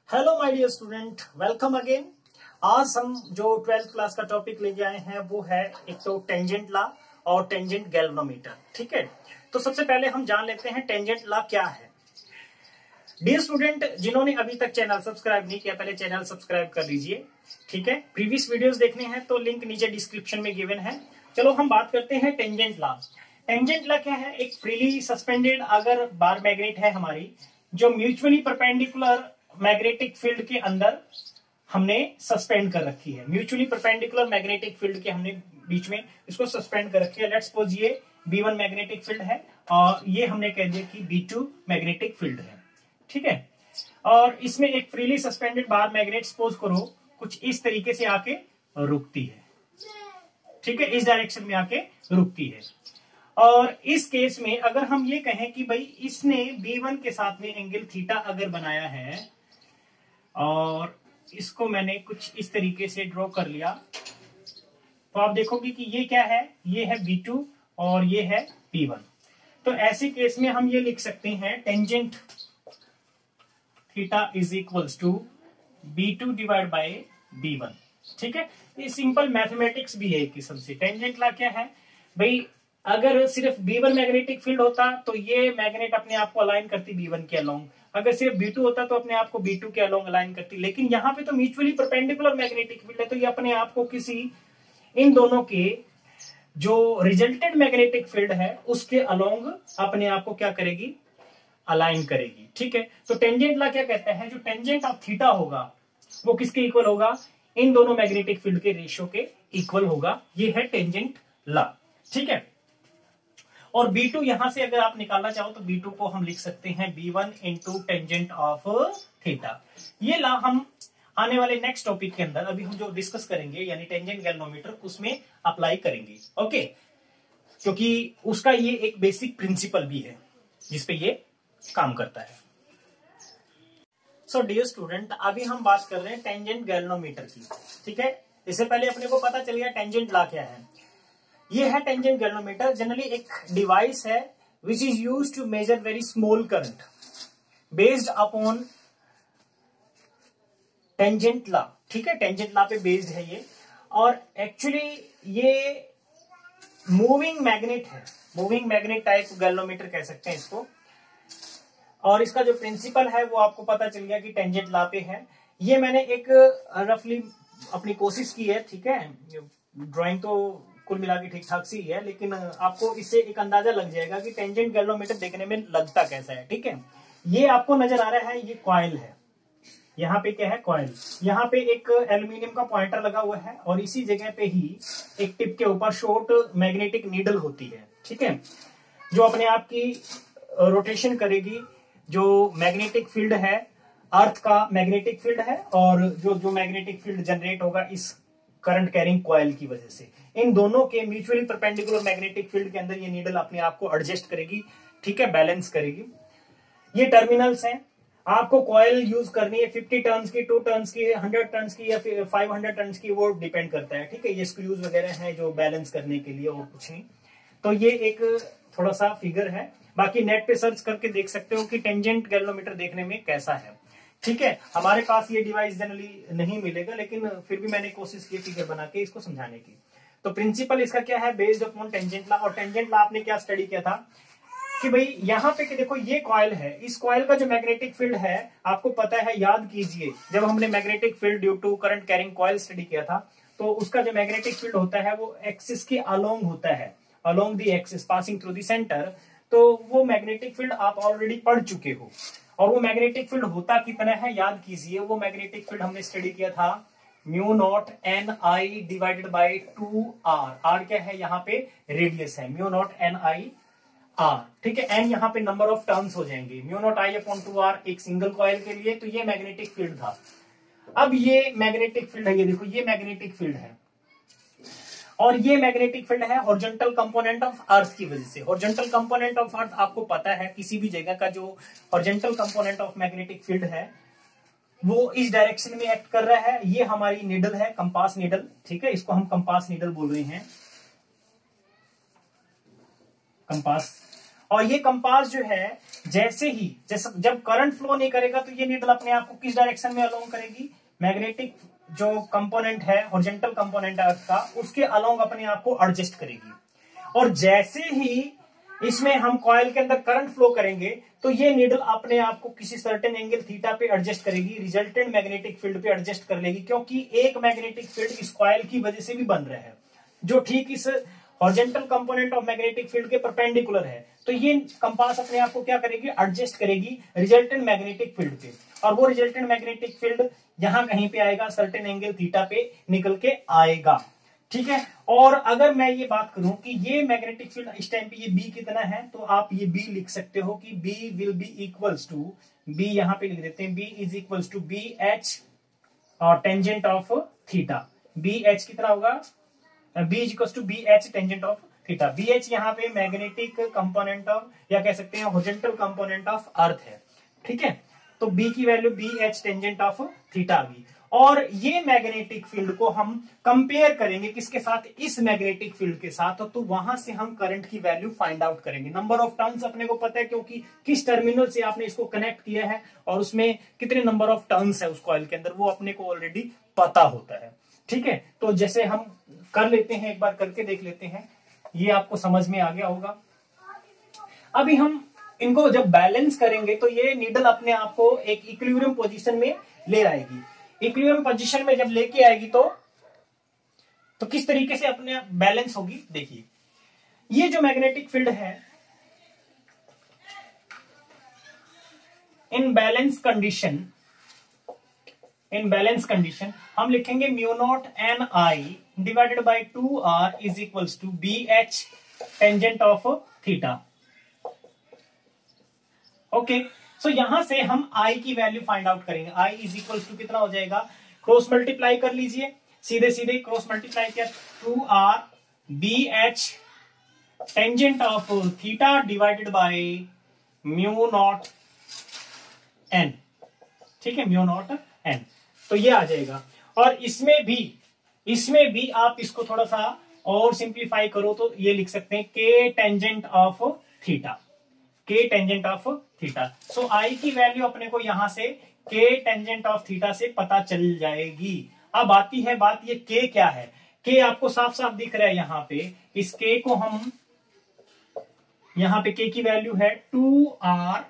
Hello my dear student, welcome again. आज हम जो 12th क्लास का टॉपिक लेके आए हैं वो है एक तो टेंजेंट लॉ और टेंजेंट गैल्वेनोमीटर। ठीक है, तो सबसे पहले हम जान लेते हैं टेंजेंट लॉ क्या है। डियर स्टूडेंट, जिन्होंने अभी तक चैनल सब्सक्राइब नहीं किया पहले चैनल सब्सक्राइब कर लीजिए। ठीक है, प्रीवियस वीडियोस देखने हैं तो लिंक नीचे डिस्क्रिप्शन में गिवन है। चलो हम बात करते हैं टेंजेंट लॉ। टेंजेंट लॉ क्या है? एक फ्रीली सस्पेंडेड अगर बार मैग्नेट है हमारी, जो म्यूचुअली परपेंडिकुलर मैग्नेटिक फील्ड के अंदर हमने सस्पेंड कर रखी है। म्यूचुअली परपेंडिकुलर मैग्नेटिक फील्ड के हमने बीच में इसको सस्पेंड कर रखी है। लेट्स सपोज ये B1 मैग्नेटिक फील्ड है और ये हमने कह दिया कि B2 मैग्नेटिक फील्ड है। ठीक है, और इसमें एक freely suspended bar magnet suppose करो कुछ इस तरीके से आके रुकती है। ठीक है, इस डायरेक्शन में आके रुकती है। और इस केस में अगर हम ये कहें कि भाई इसने B1 के साथ में एंगल थीटा अगर बनाया है और इसको मैंने कुछ इस तरीके से ड्रॉ कर लिया, तो आप देखोगे कि ये क्या है, ये है B2 और ये है B1। तो ऐसे केस में हम ये लिख सकते हैं tangent theta is equals to B2 divide by B1। ठीक है, ये सिंपल मैथमेटिक्स भी है एक किस्म से। टेंजेंट लॉ क्या है भाई, अगर सिर्फ B1 मैग्नेटिक फील्ड होता तो ये मैग्नेट अपने आप को अलाइन करती B1 के अलोंग, अगर सिर्फ B2 होता तो अपने आप को B2 के अलोंग अलाइन करती। लेकिन यहाँ पे तो म्यूचुअली परपेंडिकुलर मैग्नेटिक फील्ड है, तो ये अपने आप को किसी इन दोनों के जो रिजल्टेड मैग्नेटिक फील्ड है उसके अलोंग अपने आप को क्या करेगी, अलाइन करेगी। ठीक है, तो टेंजेंट लॉ क्या कहता है, जो टेंजेंट ऑफ थीटा होगा वो किसके इक्वल होगा, इन दोनों मैग्नेटिक फील्ड के रेशियो के इक्वल होगा। ये है टेंजेंट लॉ। ठीक है, और B2 यहां से अगर आप निकालना चाहो तो B2 को हम लिख सकते हैं B1 into tangent of theta. ये लॉ हम आने वाले नेक्स्ट टॉपिक के अंदर अभी हम जो डिस्कस करेंगे यानी टेंजेंट गैल्वेनोमीटर उसमें अप्लाई करेंगे। ओके, क्योंकि उसका ये एक बेसिक प्रिंसिपल भी है जिसपे ये काम करता है। सो डियर स्टूडेंट, अभी हम बात कर रहे हैं टेंजेंट गैल्वेनोमीटर की। ठीक है, इससे पहले अपने को पता चल गया टेंजेंट लॉ क्या है। ये है टेंजेंट गैल्वेनोमीटर, जनरली एक डिवाइस है which is used to measure very small current based upon tangent law. ठीक है, टेंजेंट लॉ पे बेस्ड है ये, और एक्चुअली ये मूविंग मैग्नेट है, मूविंग मैग्नेट टाइप गैल्वेनोमीटर कह सकते हैं इसको। और इसका जो प्रिंसिपल है वो आपको पता चल गया कि टेंजेंट लॉ पे है। ये मैंने एक रफली अपनी कोशिश की है। ठीक है, ड्राइंग तो कुल मिला के ठीक ठाक सी है, लेकिन आपको इससे एक अंदाजा लग जाएगा कि टेंजेंट गैल्वेनोमीटर देखने में लगता कैसा है। ठीक है, ये आपको नजर आ रहा है, ये कॉइल है, यहाँ पे क्या है, कॉइल। यहाँ पे एक एल्यूमिनियम का पॉइंटर लगा हुआ है और इसी जगह पे ही एक टिप के ऊपर शॉर्ट मैग्नेटिक नीडल होती है। ठीक है, जो अपने आप की रोटेशन करेगी। जो मैग्नेटिक फील्ड है अर्थ का मैग्नेटिक फील्ड है, और जो मैग्नेटिक फील्ड जनरेट होगा इस करंट कैरिंग कॉइल की वजह से, इन दोनों के म्यूचुअली परपेंडिकुलर मैग्नेटिक फील्ड के अंदर ये नीडल अपने आप को एडजस्ट करेगी। ठीक है, बैलेंस करेगी। ये टर्मिनल्स हैं। आपको कॉइल यूज करनी है 50 टर्न्स की, 2 टर्न्स की, 100 टर्न्स की या फिर 500 टर्न्स की, वो डिपेंड करता है। ठीक है, ये स्क्रूज वगैरह हैं जो बैलेंस करने के लिए, और कुछ नहीं। तो ये एक थोड़ा सा फिगर है, बाकी नेट पे सर्च करके देख सकते हो कि टेंजेंट गैल्वेनोमीटर देखने में कैसा है। ठीक है, हमारे पास ये डिवाइस जनरली नहीं मिलेगा, लेकिन फिर भी मैंने कोशिश की फिगर बना के इसको समझाने की। तो प्रिंसिपल इसका क्या है, बेस्ड अपॉन टेंजेंट लॉ। और टेंजेंट लॉ आपने क्या स्टडी किया था कि भाई यहाँ पे कि देखो ये कॉइल है, इस कॉइल का जो मैग्नेटिक फील्ड है आपको पता है, याद कीजिए जब हमने magnetic field due to current carrying coil study किया था, तो उसका जो मैग्नेटिक फील्ड होता है वो एक्सिस के अलोंग होता है, along the axis passing through the centre. तो वो मैग्नेटिक फील्ड आप ऑलरेडी पढ़ चुके हो। और वो मैग्नेटिक फील्ड होता कितना है, याद कीजिए, वो मैग्नेटिक फील्ड हमने स्टडी किया था mu not N I divided by 2r। R क्या है, यहाँ पे रेडियस है, mu not N I R. ठीक है, एन यहाँ पे नंबर ऑफ टर्न्स हो जाएंगे, mu not I upon 2r एक सिंगल कॉइल के लिए। तो ये मैग्नेटिक फील्ड था। अब ये मैग्नेटिक फील्ड है, ये देखो ये मैग्नेटिक फील्ड है, और ये मैग्नेटिक फील्ड है हॉरिजॉन्टल कंपोनेंट ऑफ अर्थ की वजह से। हॉरिजॉन्टल कंपोनेंट ऑफ अर्थ आपको पता है, किसी भी जगह का जो horizontal component of magnetic field है वो इस डायरेक्शन में एक्ट कर रहा है। ये हमारी नीडल है, कंपास नीडल। ठीक है, इसको हम कंपास नीडल बोल रहे हैं, कंपास। और ये कंपास जो है जैसे जब करंट फ्लो नहीं करेगा तो ये नीडल अपने आप को किस डायरेक्शन में अलोंग करेगी, मैग्नेटिक जो कंपोनेंट है हॉरिजॉन्टल कंपोनेंट अर्थ का उसके अलोंग अपने आप को एडजस्ट करेगी। और जैसे ही इसमें हम कॉइल के अंदर करंट फ्लो करेंगे तो ये नीडल अपने आप को किसी सर्टेन एंगल थीटा पे एडजस्ट करेगी, रिजल्टेंट मैग्नेटिक फील्ड पे एडजस्ट कर लेगी, क्योंकि एक मैग्नेटिक फील्ड इस कॉइल की वजह से भी बन रहा है जो ठीक इस horizontal component of magnetic field के परपेंडिकुलर है। तो ये कंपास अपने आप को क्या करेगी, एडजस्ट करेगी रिजल्टेंट मैग्नेटिक फील्ड पे, और वो रिजल्टेंट मैग्नेटिक फील्ड यहां कहीं पे आएगा, सर्टेन एंगल थीटा पे निकल के आएगा। ठीक है। और अगर मैं ये बात करूं कि ये मैग्नेटिक फील्ड इस टाइम पे ये बी कितना है, तो आप ये बी लिख सकते हो कि B will be equals to, B यहां पे लिख देते हैं, B is equals to B H tangent of theta. B H कितना होगा, B is equals to B H tangent of theta. B H यहाँ पे मैग्नेटिक कंपोनेंट ऑफ, या कह सकते हैं हॉरिजॉन्टल कंपोनेंट ऑफ अर्थ है। ठीक है। तो बी की value B H tangent of theta आ गई। और ये मैग्नेटिक फील्ड को हम कंपेयर करेंगे किसके साथ, इस मैग्नेटिक फील्ड के साथ, तो वहां से हम करंट की वैल्यू फाइंड आउट करेंगे। नंबर ऑफ टर्न्स अपने को पता है क्योंकि किस टर्मिनल से आपने इसको कनेक्ट किया है और उसमें कितने नंबर ऑफ टर्न्स है उस कॉइल के अंदर, वो अपने को ऑलरेडी पता होता है। ठीक है। तो जैसे हम कर लेते हैं, एक बार करके देख लेते हैं, ये आपको समझ में आ गया होगा। अभी हम इनको जब बैलेंस करेंगे तो ये नीडल अपने आप को एक इक्विलिब्रियम पोजीशन में ले आएगी। इक्विलिब्रियम पोजीशन में जब लेके आएगी तो किस तरीके से अपने आप बैलेंस होगी, देखिए ये जो मैग्नेटिक फील्ड है इन बैलेंस कंडीशन हम लिखेंगे mu not N I divided by 2r is equals to B H tangent of theta. Okay. So यहां से हम I की वैल्यू फाइंड आउट करेंगे। I इज इक्वल टू कितना हो जाएगा, क्रॉस मल्टीप्लाई कर लीजिए, सीधे सीधे क्रॉस मल्टीप्लाई किया, 2r B H tangent of theta divided by mu not N. ठीक है, म्यू नॉट एन, तो ये आ जाएगा। और इसमें भी आप इसको थोड़ा सा और सिंप्लीफाई करो तो ये लिख सकते हैं k tangent of theta, k tangent of theta. So I की वैल्यू अपने को यहां से k टेंजेंट ऑफ थीटा से पता चल जाएगी। अब आती है बात, ये k क्या है, k आपको साफ साफ दिख रहा है यहाँ पे। इस k को हम यहाँ पे k की वैल्यू है 2r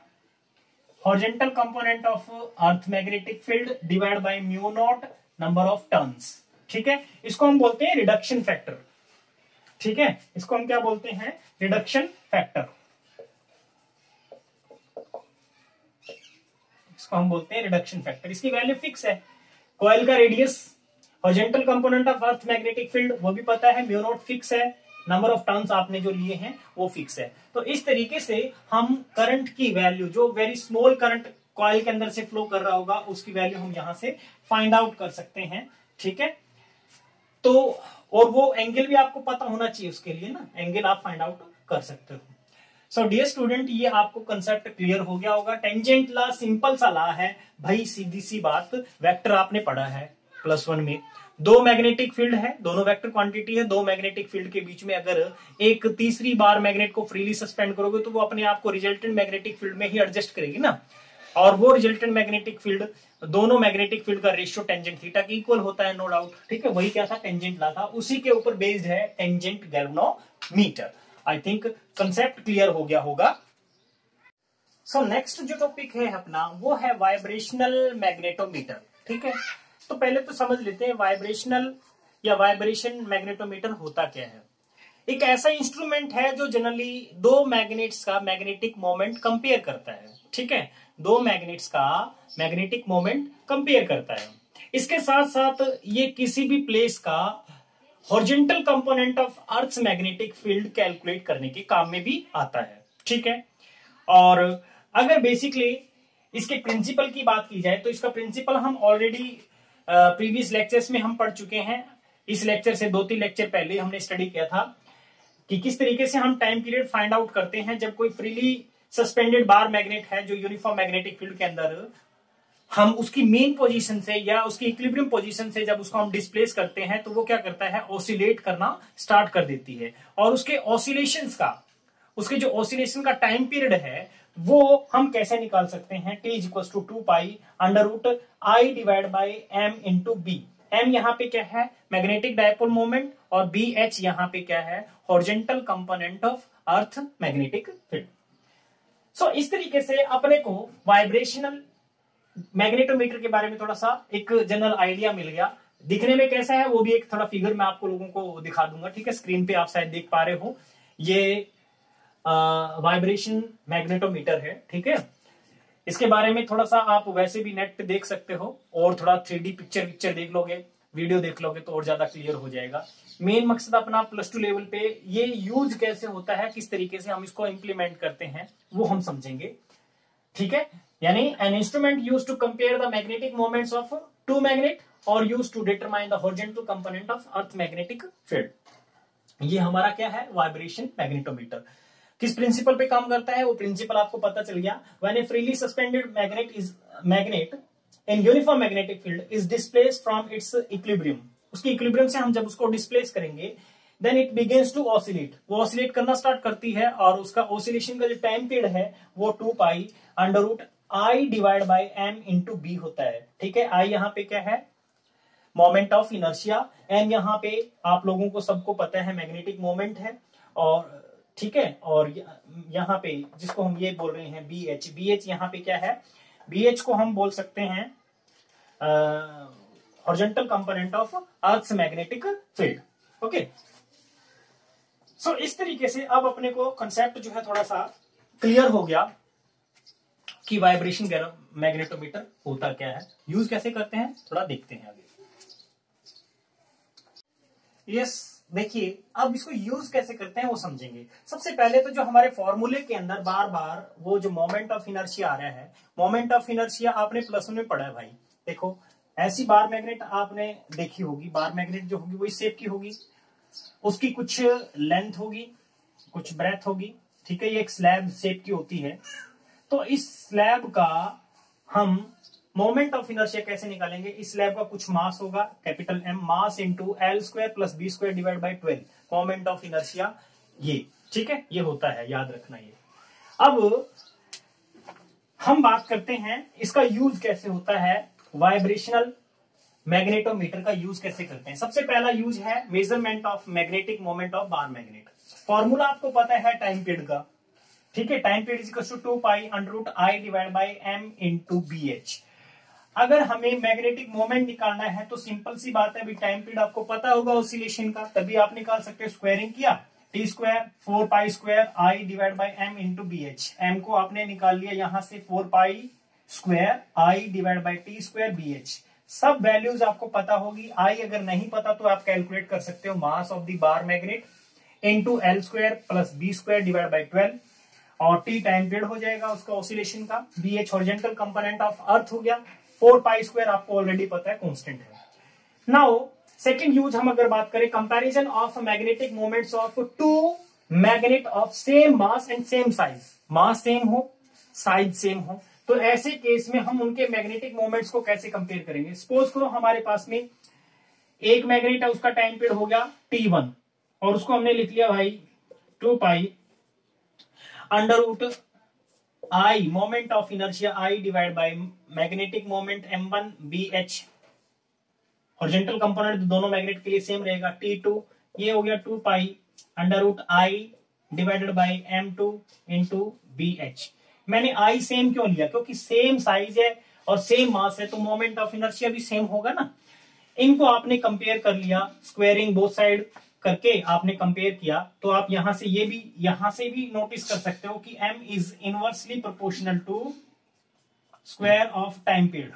horizontal component of earth magnetic field divide by mu not number of turns. ठीक है, इसको हम बोलते हैं रिडक्शन फैक्टर। ठीक है, इसको हम क्या बोलते हैं, रिडक्शन फैक्टर। इसको हम बोलते हैं रिडक्शन फैक्टर। इसकी वैल्यू फिक्स है। कॉइल का radius, horizontal component of earth magnetic field वो भी पता है, म्यू नॉट फिक्स है, नंबर ऑफ टर्न्स आपने जो लिए हैं वो फिक्स है। तो इस तरीके से हम करंट की वैल्यू, जो वेरी स्मॉल करंट कॉइल के अंदर से फ्लो कर रहा होगा, उसकी वैल्यू हम यहां से फाइंड आउट कर सकते हैं। ठीक है, तो और वो एंगल भी आपको पता होना चाहिए उसके लिए ना, एंगल आप फाइंड आउट कर सकते हो। सो डियर स्टूडेंट, ये आपको कंसेप्ट क्लियर हो गया होगा। टेंजेंट ला सिंपल सा ला है भाई, सीधी सी बात। वेक्टर आपने पढ़ा है +1 में। दो मैग्नेटिक फील्ड है, दोनों वेक्टर क्वांटिटी है। दो मैग्नेटिक फील्ड के बीच में अगर एक तीसरी बार मैग्नेट को फ्रीली सस्पेंड करोगे तो वो अपने आप को रिजल्टेंट मैग्नेटिक फील्ड में ही एडजस्ट करेगी ना। और वो रिजल्टेंट मैग्नेटिक फील्ड, दोनों मैग्नेटिक फील्ड का रेशियो टेंजेंट थीटा के इक्वल होता है, नो डाउट। ठीक है, वही क्या था, टेंजेंट ला था, उसी के ऊपर बेस्ड है tangent galvanometer. I think concept clear हो गया होगा। सो नेक्स्ट जो टॉपिक है अपना वो है वाइब्रेशनल मैग्नेटोमीटर। ठीक है, तो पहले तो समझ लेते हैं वाइब्रेशनल या वाइब्रेशन मैग्नेटोमीटर होता क्या है। एक ऐसा इंस्ट्रूमेंट है जो जनरली दो मैग्नेट्स का मैग्नेटिक मोमेंट कंपेयर करता है। ठीक है, दो मैग्नेट्स का मैग्नेटिक मोमेंट कंपेयर करता है। इसके साथ साथ ये किसी भी प्लेस का horizontal component of earth magnetic field calculate करने के काम में भी आता है। ठीक है, और अगर बेसिकली इसके प्रिंसिपल की बात की जाए तो इसका प्रिंसिपल हम ऑलरेडी प्रीवियस लेक्चर्स में हम पढ़ चुके हैं। इस लेक्चर से 2-3 लेक्चर पहले हमने स्टडी किया था कि किस तरीके से हम टाइम पीरियड फाइंड आउट करते हैं जब कोई फ्रीली सस्पेंडेड बार मैग्नेट है जो यूनिफॉर्म मैग्नेटिक फील्ड के अंदर, हम उसकी मेन पोजीशन से या उसकी इक्विलिब्रियम पोजीशन से जब उसको हम डिस्प्लेस करते हैं तो वो क्या करता है, ऑसिलेट करना स्टार्ट कर देती है। और उसके ऑसिलेशंस का, उसके जो ऑसिलेशन का टाइम पीरियड है वो हम कैसे निकाल सकते हैं, t is equal to 2 pi under root I divide by M into B. M यहाँ पे क्या है, मैग्नेटिक डायपोल मोमेंट, और बी एच यहाँ पे क्या है, horizontal component of earth magnetic field. So इस तरीके से अपने को वाइब्रेशनल मैग्नेटोमीटर के बारे में थोड़ा सा एक जनरल आइडिया मिल गया। दिखने में कैसा है वो भी एक थोड़ा फिगर मैं आपको लोगों को दिखा दूंगा, ठीक है। स्क्रीन पे आप शायद देख पा रहे हो, ये वाइब्रेशन मैग्नेटोमीटर है, ठीक है। इसके बारे में थोड़ा सा आप वैसे भी नेट पे देख सकते हो, और थोड़ा 3D पिक्चर देख लोगे, वीडियो देख लोगे तो और ज्यादा क्लियर हो जाएगा। मेन मकसद अपना +2 लेवल पे ये यूज कैसे होता है, किस तरीके से हम इसको इंप्लीमेंट करते हैं वो हम समझेंगे, ठीक है। यानी an instrument use to compare the magnetic moments of two magnet और use to determine the horizontal component of earth magnetic field. ये हमारा क्या है, वाइब्रेशन मैग्नेटोमीटर। किस प्रिंसिपल पे काम करता है वो प्रिंसिपल आपको पता चल गया। When a freely suspended magnet in uniform magnetic field is displaced from its equilibrium, उसकी इक्विलिब्रियम से हम जब उसको डिस्प्लेस करेंगे then it begins to oscillate, वो ऑसिलेट करना स्टार्ट करती है, और उसका ऑसिलेशन का जो टाइम पीरियड है वो 2 pi under root I divide by M into B होता है, ठीक है। आई यहाँ पे क्या है, मोमेंट ऑफ इनर्शिया, एम यहाँ पे आप लोगों को सबको पता है मैग्नेटिक मोमेंट है, और ठीक है। और यहाँ पे जिसको हम ये बोल रहे हैं बी एच, बी एच यहाँ पे क्या है, बी एच को हम बोल सकते हैं horizontal component of earth magnetic field, okay. So इस तरीके से अब अपने को कंसेप्ट जो है थोड़ा सा क्लियर हो गया कि वाइब्रेशन मैग्नेटोमीटर होता क्या है, यूज कैसे करते हैं, थोड़ा देखते हैं आगे। यस, देखिए अब इसको यूज कैसे करते हैं वो समझेंगे। सबसे पहले तो जो हमारे फॉर्मूले के अंदर बार बार वो जो मोमेंट ऑफ इनर्शिया आ रहा है, मोमेंट ऑफ इनर्शिया आपने +1 में पढ़ा है भाई। देखो ऐसी बार मैग्नेट आपने देखी होगी, बार मैग्नेट जो होगी वो इस शेप की होगी, उसकी कुछ लेंथ होगी, कुछ ब्रेथ होगी, ठीक है। ये एक स्लैब शेप की होती है। तो इस स्लैब का हम मोमेंट ऑफ इनर्शिया कैसे निकालेंगे, इस स्लैब का कुछ मास होगा, capital M, mass into L square plus B square divide by 12, moment of inertia ये, ठीक है, ये होता है, याद रखना ये। अब हम बात करते हैं इसका यूज कैसे होता है, वाइब्रेशनल मैग्नेटोमीटर का यूज कैसे करते हैं। सबसे पहला यूज है measurement of magnetic moment of bar magnet. Formula आपको पता है टाइम पीरियड का, ठीक है। Time period is equal to 2 pi under root I divide by M into B H. अगर हमें मैग्नेटिक मोमेंट निकालना है तो सिंपल सी बात है, अभी टाइम पीरियड आपको पता होगा ऑसिलेशन का, तभी आप निकाल सकते हो। स्क्वायरिंग किया, T square 4 pi square I divide by M into B H. M को आपने निकाल लिया यहां से 4 pi square I divide by T square B H. सब वैल्यूज आपको पता होगी। आई अगर नहीं पता तो आप कैलकुलेट कर सकते हो, mass of the bar magnet into L square plus B square divide by 12, और टी टाइम पीरियड हो जाएगा उसका ऑसिलेशन का, B H horizontal component of earth हो गया, 4 पाई स्क्वायर आपको ऑलरेडी पता है कांस्टेंट है। नाउ सेकंड यूज हम अगर बात करें, comparison of magnetic moments of two magnets of same mass and same size, mass same हो साइज सेम हो, तो ऐसे केस में हम उनके मैग्नेटिक मोमेंट्स को कैसे कंपेयर करेंगे। सपोज करो हमारे पास में एक मैग्नेट है, उसका टाइम पीरियड हो गया T1, और उसको हमने लिख लिया भाई 2 pi under root I moment of inertia I divide by magnetic moment M1 BH, horizontal component दोनों मैग्नेट के लिए सेम रहेगा T2, ये हो गया 2 pi under root I divided by M2 into BH। मैंने आई सेम क्यों लिया, क्योंकि सेम साइज है और सेम मास है, तो मोमेंट ऑफ इनर्शिया भी सेम होगा ना। इनको आपने कंपेयर कर लिया, स्क्वायरिंग बोथ साइड करके आपने कंपेयर किया, तो आप यहां से भी नोटिस कर सकते हो कि M is inversely proportional to square of time period.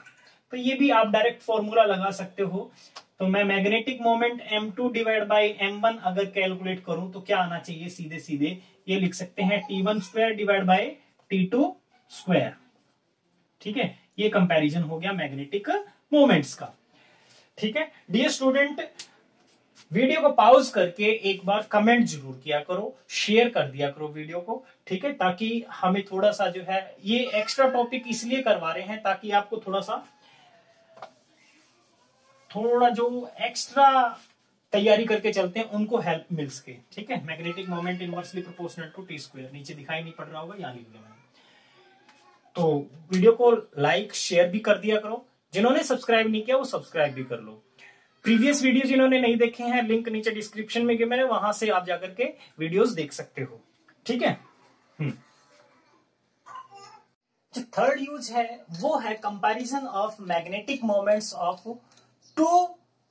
तो ये भी आप डायरेक्ट फॉर्मूला लगा सकते हो। तो मैं magnetic moment M2 divide by M1 अगर कैलकुलेट करूं तो क्या आना चाहिए, सीधे सीधे ये लिख सकते हैं T1 square divide by T2 square, ठीक है। ये कंपैरिजन हो गया मैग्नेटिक मोमेंट्स का, ठीक है। डियर स्टूडेंट, वीडियो को पॉज करके एक बार कमेंट जरूर किया करो, शेयर कर दिया करो वीडियो को, ठीक है, ताकि हमें थोड़ा सा जो है ये एक्स्ट्रा टॉपिक इसलिए करवा रहे हैं ताकि आपको थोड़ा जो एक्स्ट्रा तैयारी करके चलते हैं, उनको हेल्प मिल सके। ठीक है, magnetic moment inversely proportional to T square, नीचे दिखाई नहीं पड़ रहा होगा, यहाँ लिख दिया मैंने। तो वीडियो को लाइक शेयर भी कर दिया करो, जिन्होंने सब्सक्राइब नहीं किया वो सब्सक्राइब भी कर लो। प्रीवियस वीडियो जिन्होंने नहीं देखे हैं, लिंक नीचे डिस्क्रिप्शन में मैंने, वहां से आप जाकर के वीडियोस देख सकते हो। ठीक है। जो थर्ड यूज है वो है comparison of magnetic moments of two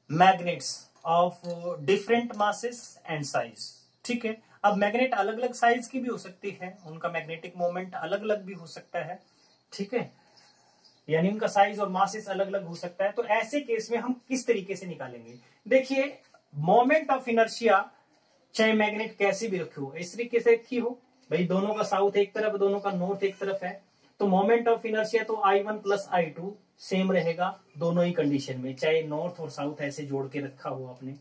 magnets of different masses and size. ठीक है, अब मैग्नेट अलग अलग साइज की भी हो सकती है, उनका मैग्नेटिक मोमेंट अलग अलग भी हो सकता है। ठीक है, यानी उनका साइज और मासेस अलग अलग हो सकता है। तो ऐसे केस में हम किस तरीके से निकालेंगे? देखिए, मोमेंट ऑफ इनर्शिया चाहे मैग्नेट कैसे भी रखे हो, इस तरीके से रखी हो भाई, दोनों का साउथ एक तरफ, दोनों का नॉर्थ एक तरफ है, तो मोमेंट ऑफ इनर्शिया तो I1 प्लस I2 सेम रहेगा दोनों ही कंडीशन में, चाहे नॉर्थ और साउथ ऐसे जोड़ के रखा हो आपने।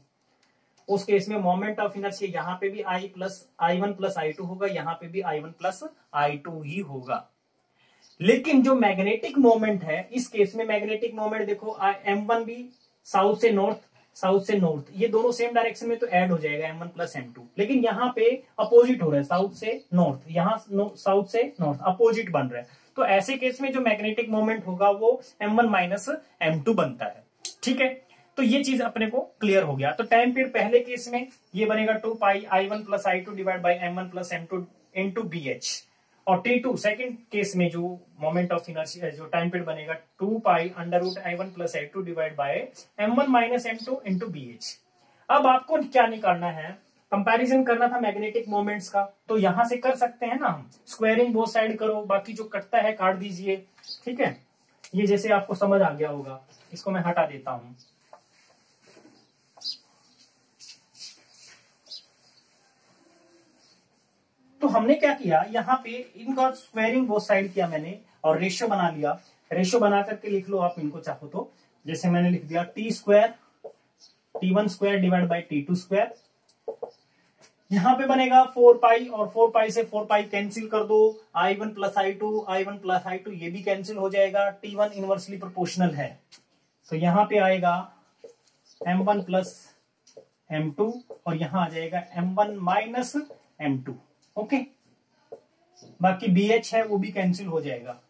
उस केस में मोमेंट ऑफ इनर्शिया यहाँ पे भी I1 प्लस I2 होगा, यहाँ पे भी I1 प्लस I2 ही होगा। लेकिन जो मैग्नेटिक मोमेंट है, इस केस में मैग्नेटिक मोमेंट देखो, M1 भी साउथ से नॉर्थ, ये दोनों सेम डायरेक्शन में तो ऐड हो जाएगा M1 प्लस M2, लेकिन यहाँ पे अपोजिट हो रहा है, साउथ से नॉर्थ, यहाँ साउथ से नॉर्थ अपोजिट बन रहा है। तो ऐसे केस में जो मैग्नेटिक मोमेंट होगा वो M1 माइनस M2 बनता है। ठीक है, तो ये चीज अपने को क्लियर हो गया। तो टाइम पीरियड पहले केस में ये बनेगा 2 pi I1 plus I2 divide by M1 plus M2 into BH, और T2 सेकंड केस में जो मोमेंट ऑफ इनर्शिया जो टाइम पीरियड बनेगा 2 pi under root I1 plus I2 divide by M1 minus M2 into BH। अब आपको क्या निकालना है? कंपैरिजन करना था मैग्नेटिक मोमेंट्स का, तो यहां से कर सकते हैं ना हम, स्क्वायरिंग बोथ साइड करो, बाकी जो कटता है काट दीजिए। ठीक है, ये जैसे आपको समझ आ गया होगा, इसको मैं हटा देता हूं। तो हमने क्या किया, यहाँ पे इनका स्क्वायरिंग बोथ साइड किया मैंने और रेशियो बना लिया। रेशियो बना करके लिख लो आप इनको चाहो तो, जैसे मैंने लिख दिया T square T1 square divide by T2 square. यहाँ पे बनेगा 4 पाई, और 4 पाई से 4 पाई कैंसिल कर दो, I1 प्लस I2 ये भी कैंसिल हो जाएगा। T1 इनवर्सली प्रोपोर्शनल है, तो यहाँ पे आएगा M1 प्लस M2 और यहाँ आ जाएगा M1 माइनस M2। ओके, बाकी BH है वो भी कैंसिल हो जाएगा,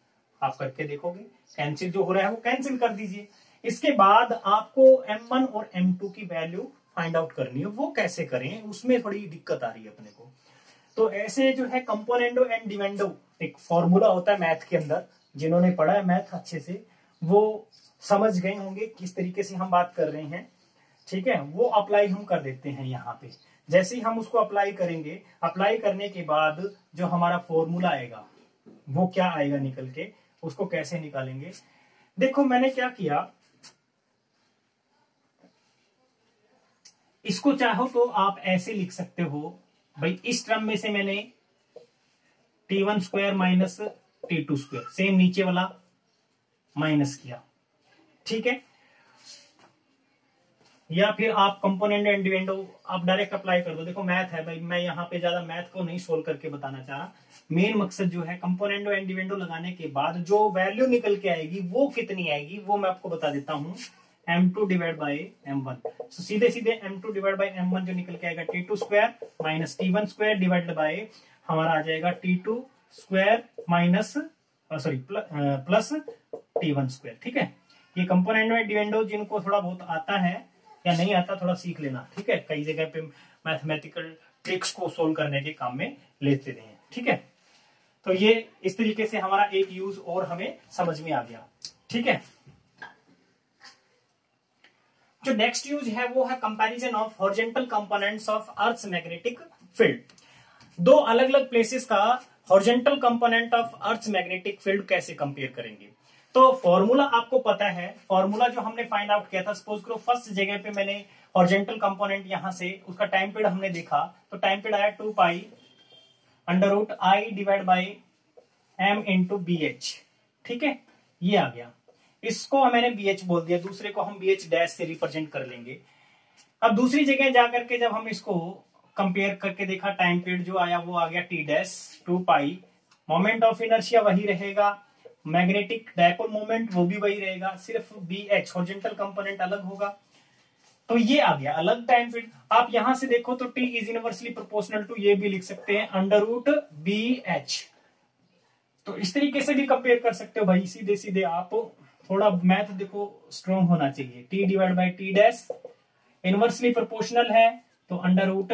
आप करके देखोगे, कैंसिल जो हो रहा है वो कैंसिल कर दीजिए। इसके बाद आपको M1 और M2 की वैल्यू फाइंड आउट करनी है, वो कैसे करें उसमें थोड़ी दिक्कत आ रही है अपने को। तो ऐसे जो है कंपोनेंडो एंड डिवेंडो एक फॉर्मूला होता है मैथ के अंदर, जिन्होंने पढ़ा है मैथ अच्छे से वो समझ गए होंगे किस तरीके से हम बात कर रहे हैं। ठीक है, वो अप्लाई हम कर देते हैं यहाँ पे। जैसे ही हम उसको अप्लाई करेंगे, अप्लाई करने के बाद जो हमारा फॉर्मूला आएगा वो क्या आएगा निकल के, उसको कैसे निकालेंगे। देखो मैंने क्या किया, इसको चाहो तो आप ऐसे लिख सकते हो भाई, इस टर्म में से मैंने T1 square minus T2 square, same नीचे वाला माइनस किया। ठीक है, या फिर आप कंपोनेंट एंड डिवेंडो आप डायरेक्ट अप्लाई कर दो। देखो मैथ है भाई, मैं यहाँ पे ज्यादा मैथ को नहीं सोल्व करके बताना चाह रहा, मेन मकसद जो है कंपोनेंडो एंड डिवेंडो लगाने के बाद जो वैल्यू निकल के आएगी वो कितनी आएगी वो मैं आपको बता देता हूँ। M2 डिवाइड बाई M1, तो सीधे सीधे M2 डिवाइड बाई M1 जो निकल के आएगा T2 square minus T1 square divide by हमारा आ जाएगा T2 square minus plus T1 square. ठीक है, ये कंपोनेंट एंड डिवेंडो जिनको थोड़ा बहुत आता है या नहीं आता थोड़ा सीख लेना। ठीक है, कई जगह पे मैथमेटिकल ट्रिक्स को सोल्व करने के काम में लेते रहे हैं। ठीक है, तो ये इस तरीके से हमारा एक यूज और हमें समझ में आ गया। ठीक है, जो नेक्स्ट यूज है वो है comparison of horizontal components of earth's magnetic field. दो अलग अलग प्लेसेस का horizontal component of earth's magnetic field कैसे कंपेयर करेंगे। तो फॉर्मूला आपको पता है, फॉर्मूला जो हमने फाइंड आउट किया था, सपोज करो फर्स्ट जगह पे मैंने हॉरिजॉन्टल कंपोनेंट यहां से उसका टाइम पीरियड हमने देखा, तो टाइम पीरियड आया 2 pi under root I divide by M into BH। ठीक है, ये आ गया, इसको मैंने BH बोल दिया, दूसरे को हम BH डैश से रिप्रेजेंट कर लेंगे। अब दूसरी जगह जाकर के जब हम इसको कंपेयर करके देखा, टाइम पीरियड जो आया वो आ गया T dash 2 pi, moment of inertia वही रहेगा, मैग्नेटिक डायपोल मोमेंट वो भी वही रहेगा, सिर्फ BH हॉरिजॉन्टल कंपोनेंट अलग होगा। तो ये आ गया अलग टाइम फील्ड। आप यहां से देखो तो T is inversely proportional to, ये भी लिख सकते हैं अंडर रूट बी एच। तो इस तरीके से भी कंपेयर कर सकते हो भाई, सीधे सीधे आप। थोड़ा मैथ देखो स्ट्रॉन्ग होना चाहिए। T divide by T dash inversely proportional है तो under root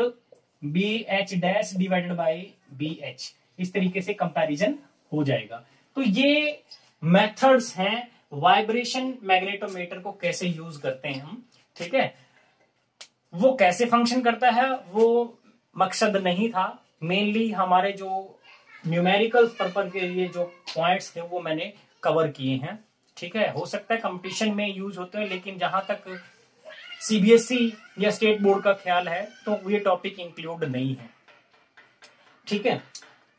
B H dash divided by B H, इस तरीके से कंपैरिजन हो जाएगा। तो ये मेथड्स हैं वाइब्रेशन मैग्नेटोमीटर को कैसे यूज करते हैं हम, ठीक है। वो कैसे फंक्शन करता है वो मकसद नहीं था, मेनली हमारे जो न्यूमेरिकल पर्पज के लिए जो पॉइंट्स थे वो मैंने कवर किए हैं, ठीक है। हो सकता है कंपटीशन में यूज होते हैं, लेकिन जहां तक सीबीएसई या स्टेट बोर्ड का ख्याल है तो ये टॉपिक इंक्लूड नहीं है, ठीक है।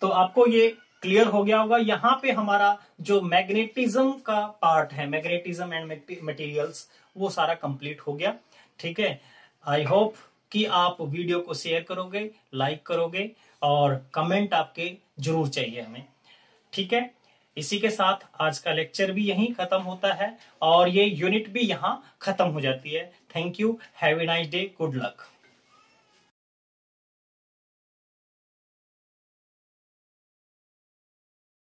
तो आपको ये क्लियर हो गया होगा। यहाँ पे हमारा जो मैग्नेटिज्म का पार्ट है, मैग्नेटिज्म एंड मटेरियल्स, वो सारा कंप्लीट हो गया, ठीक है। आई होप कि आप वीडियो को शेयर करोगे, लाइक करोगे और कमेंट आपके जरूर चाहिए हमें, ठीक है। इसी के साथ आज का लेक्चर भी यहीं खत्म होता है और ये यूनिट भी यहाँ खत्म हो जाती है। Thank you, have a nice day, good luck.